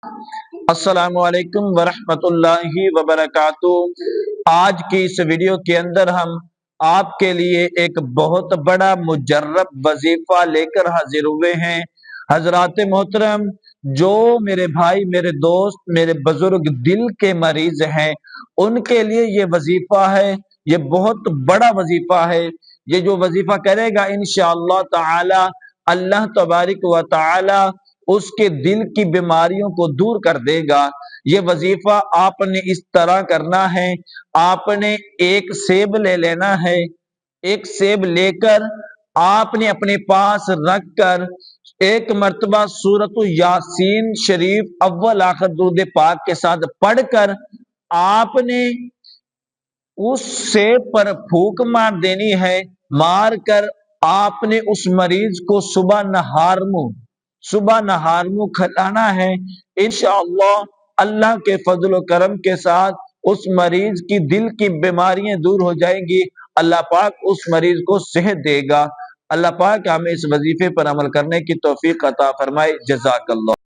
السلام علیکم ورحمۃ اللہ وبرکاتہ۔ آج کی اس ویڈیو کے اندر ہم آپ کے لیے ایک بہت بڑا مجرب وظیفہ لے کر حاضر ہوئے ہیں۔ حضرات محترم، جو میرے بھائی، میرے دوست، میرے بزرگ دل کے مریض ہیں، ان کے لیے یہ وظیفہ ہے، یہ بہت بڑا وظیفہ ہے۔ یہ جو وظیفہ کرے گا انشاءاللہ تعالی، اللہ تبارک و تعالی اس کے دل کی بیماریوں کو دور کر دے گا۔ یہ وظیفہ آپ نے اس طرح کرنا ہے، آپ نے ایک سیب لے لینا ہے، ایک سیب لے کر آپ نے اپنے پاس رکھ کر ایک مرتبہ سورۃ یاسین شریف اول آخر درود پاک کے ساتھ پڑھ کر آپ نے اس سیب پر پھونک مار دینی ہے۔ مار کر آپ نے اس مریض کو صبح نہار منہ کھلانا ہے۔ انشاءاللہ اللہ کے فضل و کرم کے ساتھ اس مریض کی دل کی بیماریاں دور ہو جائیں گی۔ اللہ پاک اس مریض کو صحت دے گا۔ اللہ پاک ہمیں اس وظیفے پر عمل کرنے کی توفیق عطا فرمائے۔ جزاک اللہ۔